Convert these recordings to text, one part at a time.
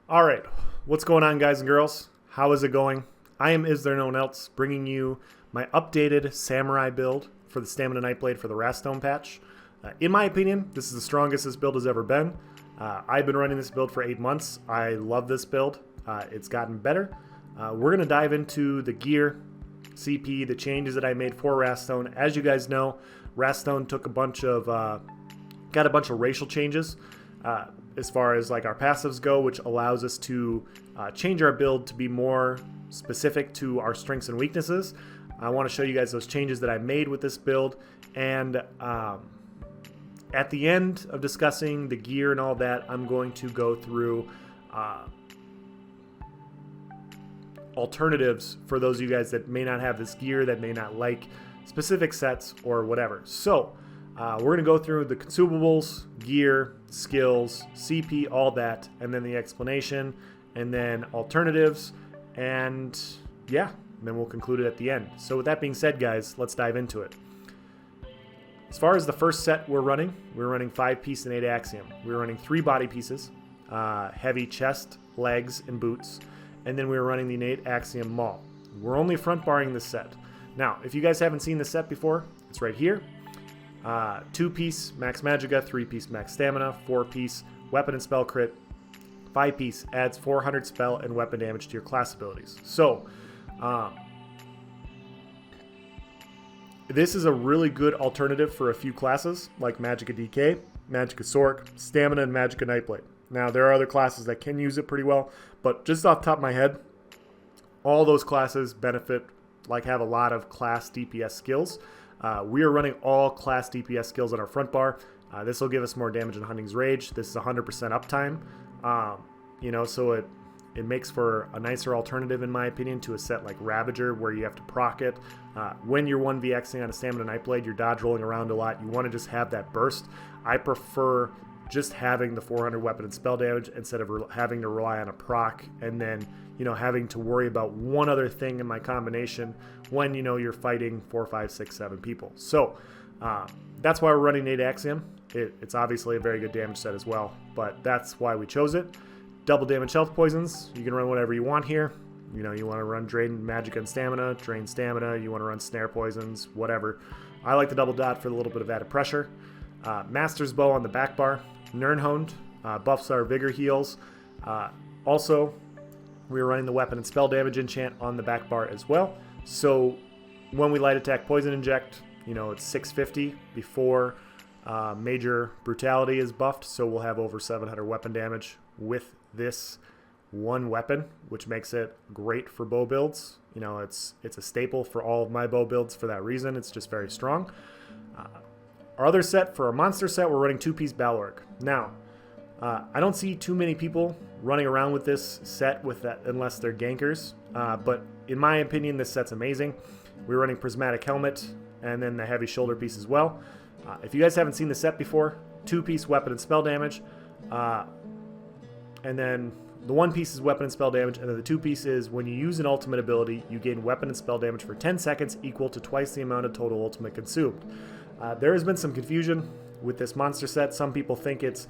All right, what's going on, guys and girls? How is it going? I am Is There No One Else, bringing you my updated samurai build for the Stamina Nightblade for the Wrathstone patch. In my opinion, this is the strongest this build has ever been. I've been running this build for 8 months. I love this build. It's gotten better. We're going to dive into the gear, CP, the changes that I made for Wrathstone. As you guys know, Wrathstone took got a bunch of racial changes. As far as like our passives go, which allows us to change our build to be more specific to our strengths and weaknesses. I want to show you guys those changes that I made with this build, and at the end of discussing the gear and all that, I'm going to go through alternatives for those of you guys that may not have this gear, that may not like specific sets or whatever. So we're going to go through the consumables, gear, skills, CP, all that, and then the explanation, and then alternatives, and yeah, then we'll conclude it at the end. So with that being said, guys, let's dive into it. As far as the first set we're running 5-piece innate axiom. We're running 3 body pieces, heavy chest, legs, and boots, and then we're running the innate axiom maul. We're only front barring this set. Now, if you guys haven't seen this set before, it's right here. 2-piece max magicka, 3-piece max stamina, 4-piece weapon and spell crit, 5-piece adds 400 spell and weapon damage to your class abilities. So this is a really good alternative for a few classes like Magicka DK, Magicka Sork, Stamina, and Magicka Nightblade. Now there are other classes that can use it pretty well, but just off the top of my head, all those classes benefit, have a lot of class DPS skills. We are running all class DPS skills on our front bar. This will give us more damage in Hunting's Rage. This is 100% uptime. So it makes for a nicer alternative, in my opinion, to a set like Ravager, where you have to proc it. When you're 1vxing on a Stamina Nightblade, you're dodge rolling around a lot. You want to just have that burst. I prefer just having the 400 weapon and spell damage instead of having to rely on a proc and then having to worry about one other thing in my combination when you're fighting 4, 5, 6, 7 people. So that's why we're running innate axiom. It's obviously a very good damage set as well, but that's why we chose it. Double damage health poisons. You can run whatever you want here. You want to run drain magicka and stamina, drain stamina. You want to run snare poisons, whatever. I like the double dot for a little bit of added pressure. Master's bow on the back bar. Nirnhoned buffs our vigor heals. Also, we're running the weapon and spell damage enchant on the back bar as well. So when we light attack poison inject, it's 650 before major brutality is buffed. So we'll have over 700 weapon damage with this one weapon, which makes it great for bow builds. It's a staple for all of my bow builds for that reason. It's just very strong. Our other set, for our monster set, we're running 2-piece Balorg. Now, I don't see too many people running around with this set with that unless they're gankers, but in my opinion, this set's amazing. We're running Prismatic Helmet and then the heavy shoulder piece as well. If you guys haven't seen the set before, 2-piece weapon and spell damage, and then the 1-piece is weapon and spell damage, and then the 2-piece is when you use an ultimate ability, you gain weapon and spell damage for 10 seconds equal to twice the amount of total ultimate consumed. There has been some confusion with this monster set. Some people think it's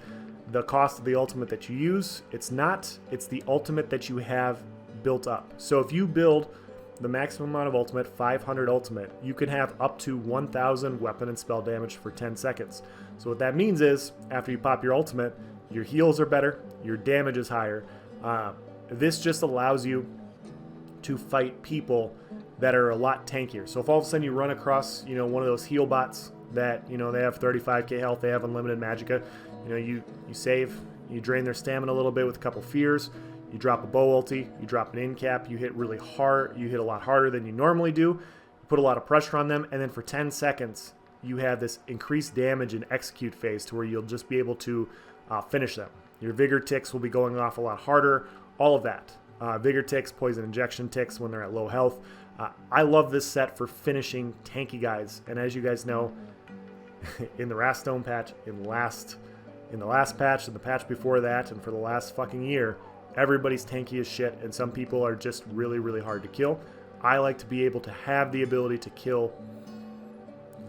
the cost of the ultimate that you use. It's not. It's the ultimate that you have built up. So if you build the maximum amount of ultimate, 500 ultimate, you can have up to 1,000 weapon and spell damage for 10 seconds. So what that means is, after you pop your ultimate, your heals are better, your damage is higher. This just allows you to fight people that are a lot tankier. So if all of a sudden you run across, one of those heal bots that, they have 35k health, they have unlimited magicka, you save, you drain their stamina a little bit with a couple fears, you drop a bow ulti, you drop an in cap, you hit really hard, you hit a lot harder than you normally do, you put a lot of pressure on them, and then for 10 seconds, you have this increased damage in execute phase to where you'll just be able to finish them. Your vigor ticks will be going off a lot harder, all of that. Vigor ticks, poison injection ticks when they're at low health. I love this set for finishing tanky guys, and as you guys know, in the Wrathstone patch, in the last patch, and the patch before that, and for the last fucking year, everybody's tanky as shit, and some people are just really, really hard to kill. I like to be able to have the ability to kill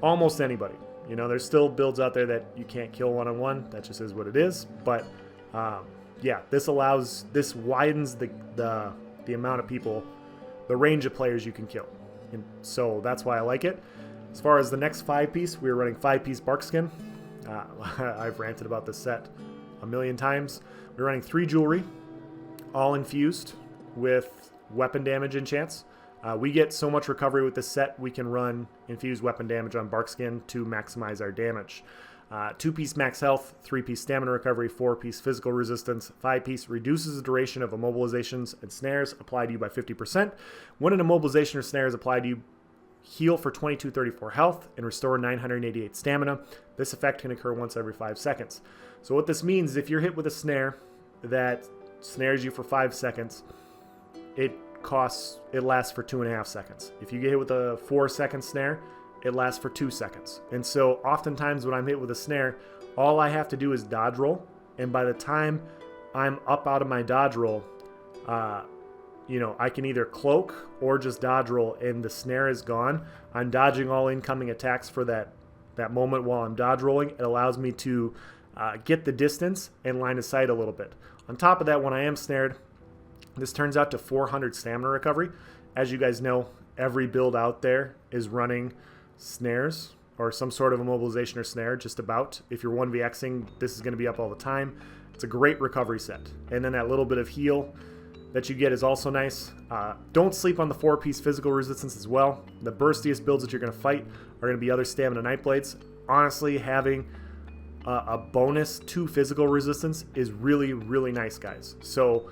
almost anybody. There's still builds out there that you can't kill one-on-one. That just is what it is. But yeah, this widens the amount of people, the range of players you can kill. And so that's why I like it. As far as the next 5-piece, we're running 5-piece Barkskin. I've ranted about this set a million times. We're running 3 jewelry, all infused with weapon damage enchants. We get so much recovery with this set, we can run infused weapon damage on Barkskin to maximize our damage. 2-piece max health, 3-piece stamina recovery, 4-piece physical resistance, 5-piece reduces the duration of immobilizations and snares applied to you by 50%. When an immobilization or snare is applied to you, heal for 2234 health and restore 988 stamina. This effect can occur once every 5 seconds. So what this means is if you're hit with a snare that snares you for 5 seconds, it lasts for 2.5 seconds. If you get hit with a 4-second snare, it lasts for 2 seconds. And so oftentimes when I'm hit with a snare, all I have to do is dodge roll. And by the time I'm up out of my dodge roll, I can either cloak or just dodge roll and the snare is gone. I'm dodging all incoming attacks for that moment while I'm dodge rolling. It allows me to get the distance and line of sight a little bit. On top of that, when I am snared, this turns out to 400 stamina recovery. As you guys know, every build out there is running snares or some sort of immobilization or snare, just about. If you're 1vxing, this is going to be up all the time. It's a great recovery set. And then that little bit of heal that you get is also nice. Don't sleep on the 4-piece physical resistance as well. The burstiest builds that you're going to fight are going to be other stamina Nightblades. Honestly, having a bonus to physical resistance is really, really nice, guys. So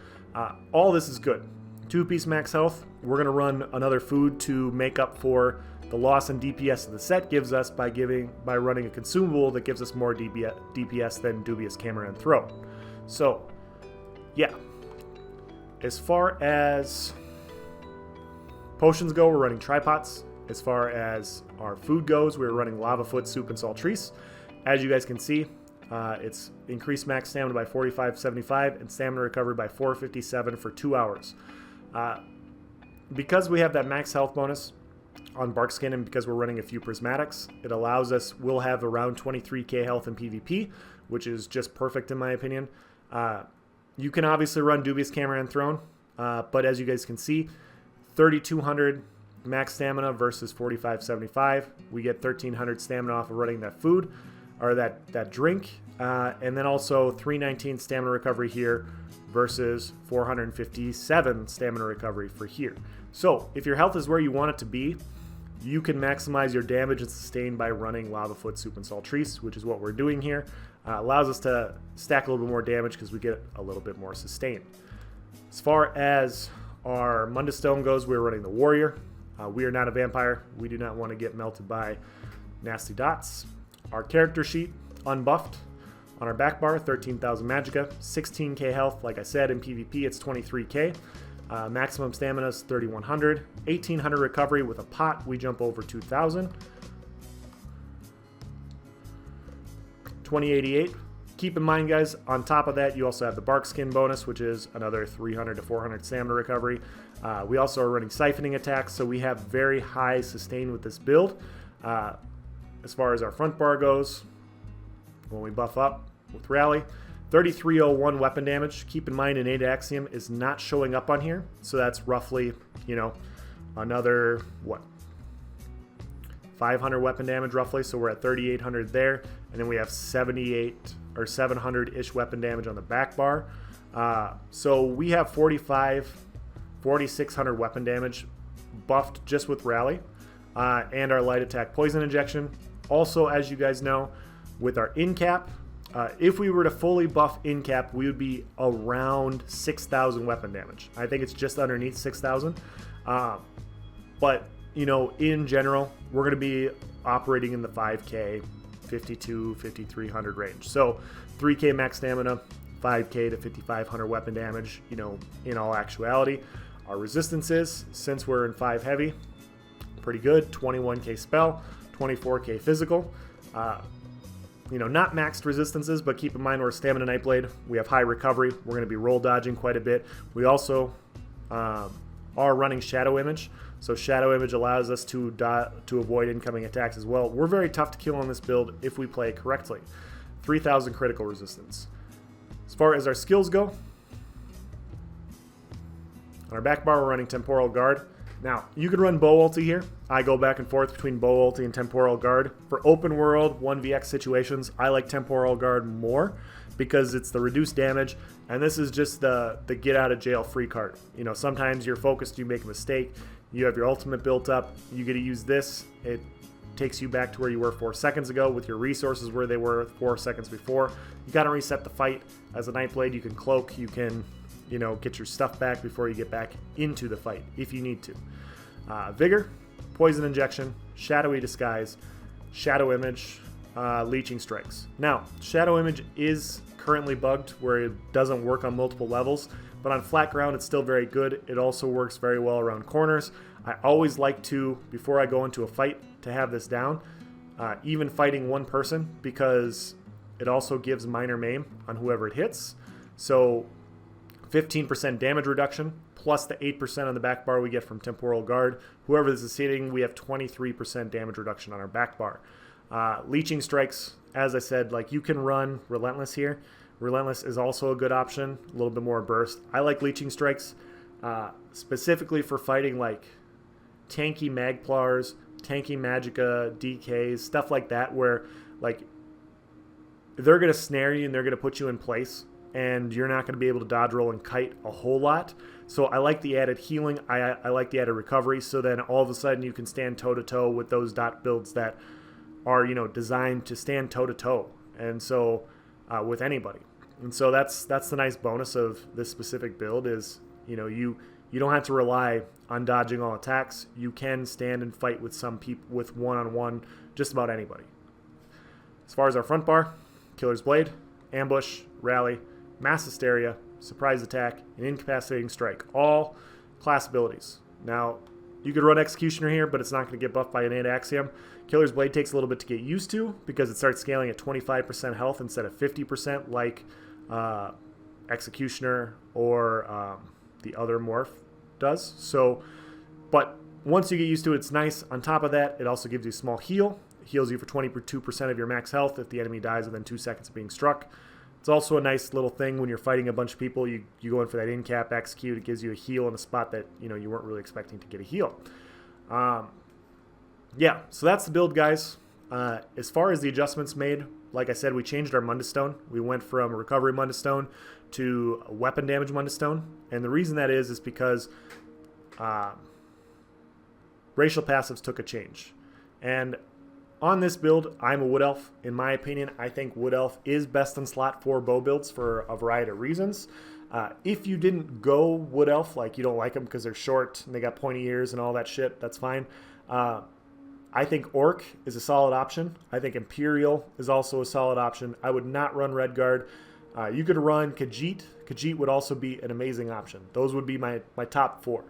all this is good. 2-piece max health. We're going to run another food to make up for the loss in DPS that the set gives us by running a consumable that gives us more DPS than Dubious Camera and Throat. So, yeah. As far as potions go, we're running tripods. As far as our food goes, we're running Lava Foot, Soup, and Saltrice. As you guys can see, it's increased max stamina by 4575 and stamina recovery by 457 for 2 hours. Because we have that max health bonus on Barkskin and because we're running a few prismatics, it allows us, we'll have around 23k health in PvP, which is just perfect in my opinion. You can obviously run Dubious Camera and Throne, but as you guys can see, 3200 max stamina versus 4575. We get 1300 stamina off of running that food, or that drink, and then also 319 stamina recovery here versus 457 stamina recovery for here. So if your health is where you want it to be, you can maximize your damage and sustain by running Lava Foot, Soup, and Saltrice, which is what we're doing here. Allows us to stack a little bit more damage because we get a little bit more sustain. As far as our Mundus Stone goes, we're running the Warrior. We are not a vampire. We do not want to get melted by nasty dots. Our character sheet, unbuffed. On our back bar, 13,000 Magicka, 16k health. Like I said, in PvP, it's 23k. Maximum stamina is 3,100. 1,800 recovery with a pot. We jump over 2,000. 2088. Keep in mind, guys, on top of that, you also have the Barkskin bonus, which is another 300 to 400 stamina recovery. We also are running siphoning attacks, so we have very high sustain with this build. As far as our front bar goes, when we buff up with Rally, 3301 weapon damage. Keep in mind, Innate Axiom is not showing up on here, so that's roughly, another, 500 weapon damage roughly, so we're at 3,800 there, and then we have 78 or 700-ish weapon damage on the back bar. So we have 4,600 weapon damage buffed just with Rally, and our light attack poison injection. Also, as you guys know, with our in-cap, if we were to fully buff in-cap, we would be around 6,000 weapon damage. I think it's just underneath 6,000. But, in general, we're going to be operating in the 5k, 52, 5,300 range. So 3k max stamina, 5k to 5,500 weapon damage, in all actuality. Our resistances, since we're in 5 heavy, pretty good. 21k spell, 24k physical. Not maxed resistances, but keep in mind we're a Stamina Nightblade. We have high recovery. We're going to be roll dodging quite a bit. We also are running Shadow Image. So Shadow Image allows us to avoid incoming attacks as well. We're very tough to kill on this build if we play correctly. 3,000 critical resistance. As As far as our skills go, on our back bar, we're running Temporal Guard. Now, you could run Bow Ulti here. I go back and forth between Bow Ulti and Temporal Guard. For open world 1vx situations, I like Temporal Guard more because it's the reduced damage, and this is just the get out of jail free card. You know, sometimes you're focused, you make a mistake, you have your ultimate built up, you get to use this, it takes you back to where you were 4 seconds ago with your resources where they were 4 seconds before. You got to reset the fight. As a Nightblade, you can cloak, you can, you know, get your stuff back before you get back into the fight if you need to. Vigor, Poison Injection, Shadowy Disguise, Shadow Image, Leeching Strikes. Now, Shadow Image is currently bugged where it doesn't work on multiple levels, but on flat ground it's still very good. It also works very well around corners. I always like to, before I go into a fight, to have this down, even fighting one person, because it also gives minor maim on whoever it hits. So 15% damage reduction, plus the 8% on the back bar we get from Temporal Guard. Whoever this is hitting, we have 23% damage reduction on our back bar. Leeching Strikes, as I said, like you can run Relentless here. Relentless is also a good option, a little bit more burst. I like Leeching Strikes specifically for fighting like tanky Magplars, tanky Magicka, DKs, stuff like that, where like they're going to snare you and they're going to put you in place, and you're not going to be able to dodge roll and kite a whole lot. So I like the added healing. I like the added recovery. So then all of a sudden you can stand toe-to-toe with those dot builds that are, you know, designed to stand toe-to-toe. And so with anybody. And so that's the nice bonus of this specific build is, you know, you don't have to rely on dodging all attacks. You can stand and fight with some people, with one-on-one, just about anybody. As far as our front bar, Killer's Blade, Ambush, Rally, Mass Hysteria, Surprise Attack, and Incapacitating Strike. All class abilities. Now, you could run Executioner here, but it's not going to get buffed by Innate Axiom. Killer's Blade takes a little bit to get used to because it starts scaling at 25% health instead of 50% like Executioner or the other morph does. So, but once you get used to it, it's nice. On top of that, it also gives you a small heal. It heals you for 22% of your max health if the enemy dies within 2 seconds of being struck. It's also a nice little thing when you're fighting a bunch of people. You go in for that in-cap execute. It gives you a heal in a spot that, you know, you weren't really expecting to get a heal. Yeah, so that's the build, guys. As far as the adjustments made, like I said, we changed our Mundus Stone. We went from a recovery Mundus Stone to a weapon damage Mundus Stone. And the reason that is because racial passives took a change. And on this build, I'm a Wood Elf. In my opinion, I think Wood Elf is best in slot for bow builds for a variety of reasons. If you didn't go Wood Elf, like you don't like them because they're short and they got pointy ears and all that shit, that's fine. I think Orc is a solid option. I think Imperial is also a solid option. I would not run Redguard. You could run Khajiit. Khajiit would also be an amazing option. Those would be my top 4.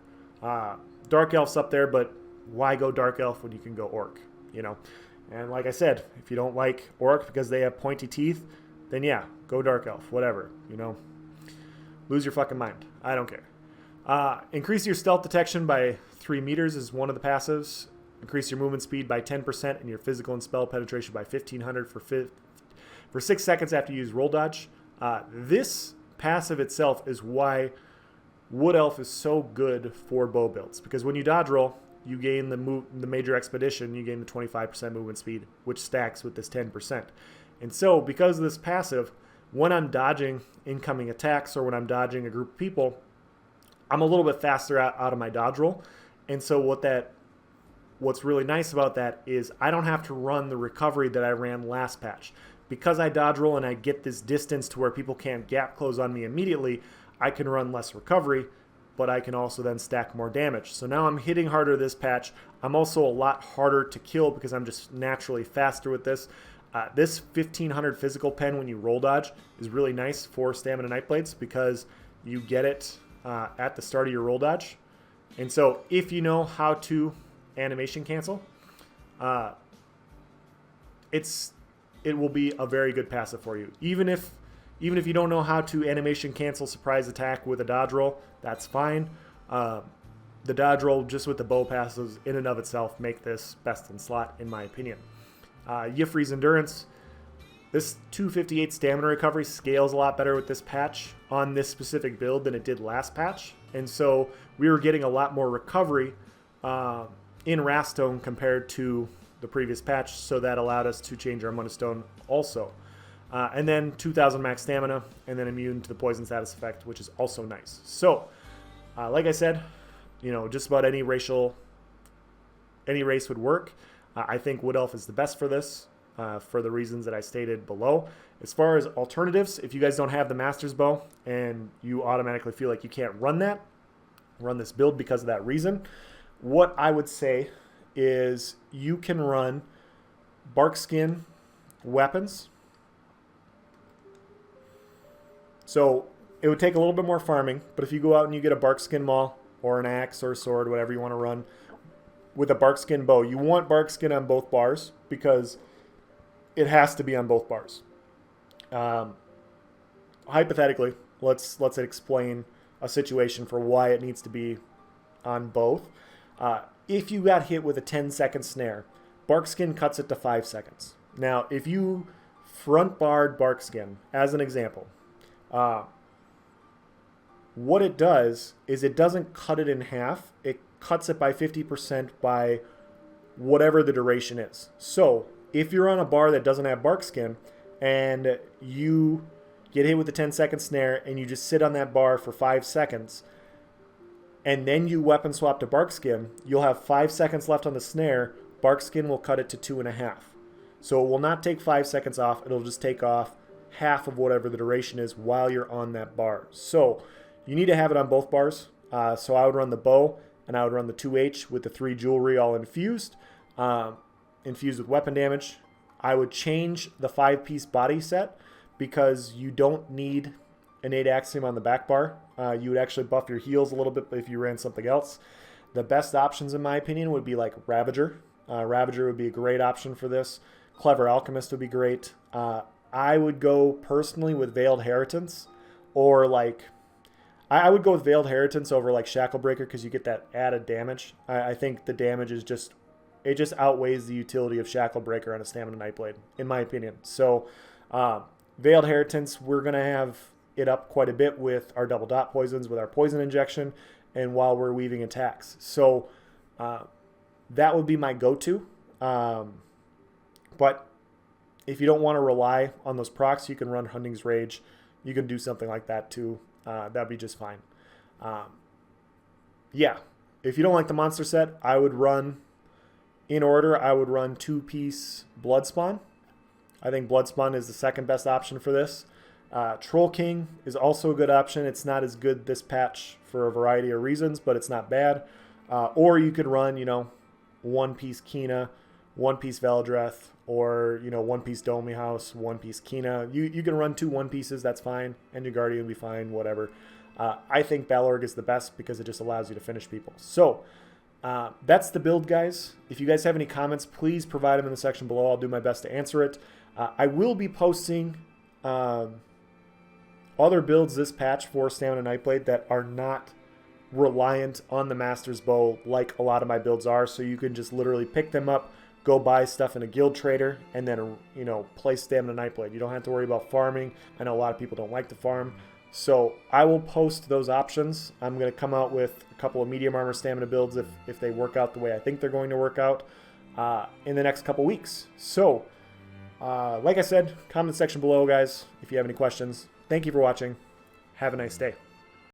Dark Elf's up there, but why go Dark Elf when you can go Orc, you know? And like I said, if you don't like Orc because they have pointy teeth, then yeah, go Dark Elf, whatever, you know. Lose your fucking mind. I don't care. Increase your stealth detection by 3 meters is one of the passives. Increase your movement speed by 10% and your physical and spell penetration by 1,500 for 6 seconds after you use roll dodge. This passive itself is why Wood Elf is so good for bow builds, because when you dodge roll, you gain the major expedition, you gain the 25% movement speed, which stacks with this 10%. And so, because of this passive, when I'm dodging incoming attacks or when I'm dodging a group of people, I'm a little bit faster out of my dodge roll. And so what's really nice about that is I don't have to run the recovery that I ran last patch. Because I dodge roll and I get this distance to where people can't gap close on me immediately, I can run less recovery, but I can also then stack more damage. So now I'm hitting harder this patch. I'm also a lot harder to kill because I'm just naturally faster with this. This 1500 physical pen when you roll dodge is really nice for Stamina Nightblades because you get it at the start of your roll dodge. And so if you know how to animation cancel, it will be a very good passive for you. Even if you don't know how to animation cancel surprise attack with a dodge roll, that's fine. The dodge roll just with the bow passives in and of itself make this best in slot, in my opinion. Y'ffre's Endurance. This 258 stamina recovery scales a lot better with this patch on this specific build than it did last patch. And so we were getting a lot more recovery in Wrathstone compared to the previous patch. So that allowed us to change our Mana Stone also. And then 2,000 max stamina and then immune to the poison status effect, which is also nice. So like I said, you know, just about any race would work. I think Wood Elf is the best for this. For the reasons that I stated below. As far as alternatives, if you guys don't have the Master's Bow and you automatically feel like you can't run this build because of that reason, what I would say is you can run Barkskin weapons. So it would take a little bit more farming, but if you go out and you get a Barkskin Maul or an axe or a sword, whatever you want to run, with a Barkskin Bow, you want Barkskin on both bars because it has to be on both bars. Hypothetically, let's explain a situation for why it needs to be on both. If you got hit with a 10-second snare, Barkskin cuts it to 5 seconds. Now, if you front barred Barkskin, as an example, what it does is it doesn't cut it in half. It cuts it by 50% by whatever the duration is. So if you're on a bar that doesn't have Barkskin and you get hit with a 10-second snare and you just sit on that bar for 5 seconds and then you weapon swap to Barkskin, you'll have 5 seconds left on the snare. Barkskin will cut it to 2.5. So it will not take 5 seconds off. It'll just take off half of whatever the duration is while you're on that bar. So you need to have it on both bars. So I would run the bow and I would run the 2H with the 3 jewelry all infused. Infused with weapon damage. I would change the 5-piece body set because you don't need innate axiom on the back bar. You would actually buff your heals a little bit if you ran something else. The best options, in my opinion, would be like Ravager. Ravager would be a great option for this. Clever Alchemist would be great. I would go personally with Veiled Heritance, or like I would go with Veiled Heritance over like Shacklebreaker because you get that added damage. I think the damage is just outweighs the utility of Shacklebreaker on a Stamina Nightblade, in my opinion. So Veiled Heritance, we're going to have it up quite a bit with our double dot poisons, with our poison injection, and while we're weaving attacks. So that would be my go-to. But if you don't want to rely on those procs, you can run Hunting's Rage. You can do something like that too. That'd be just fine. Yeah, if you don't like the monster set, I would run, in order, I would run 2-piece Bloodspawn. I think Bloodspawn is the second best option for this. Troll King is also a good option. It's not as good this patch for a variety of reasons, but it's not bad. Or you could run, 1-piece Kina, 1-piece Veldreth, or 1-piece Domi House, 1-piece Kina. You can run 2 1-pieces, that's fine, and your Guardian will be fine, whatever. I think Balorg is the best because it just allows you to finish people. So that's the build, guys. If you guys have any comments, please provide them in the section below. I'll do my best to answer it. I will be posting other builds this patch for Stamina Nightblade that are not reliant on the Master's Bow like a lot of my builds are. So you can just literally pick them up, go buy stuff in a guild trader, and then, play Stamina Nightblade. You don't have to worry about farming. I know a lot of people don't like to farm. So I will post those options. I'm going to come out with a couple of medium armor stamina builds if they work out the way I think they're going to work out in the next couple weeks. So, like I said, comment section below, guys, if you have any questions. Thank you for watching. Have a nice day.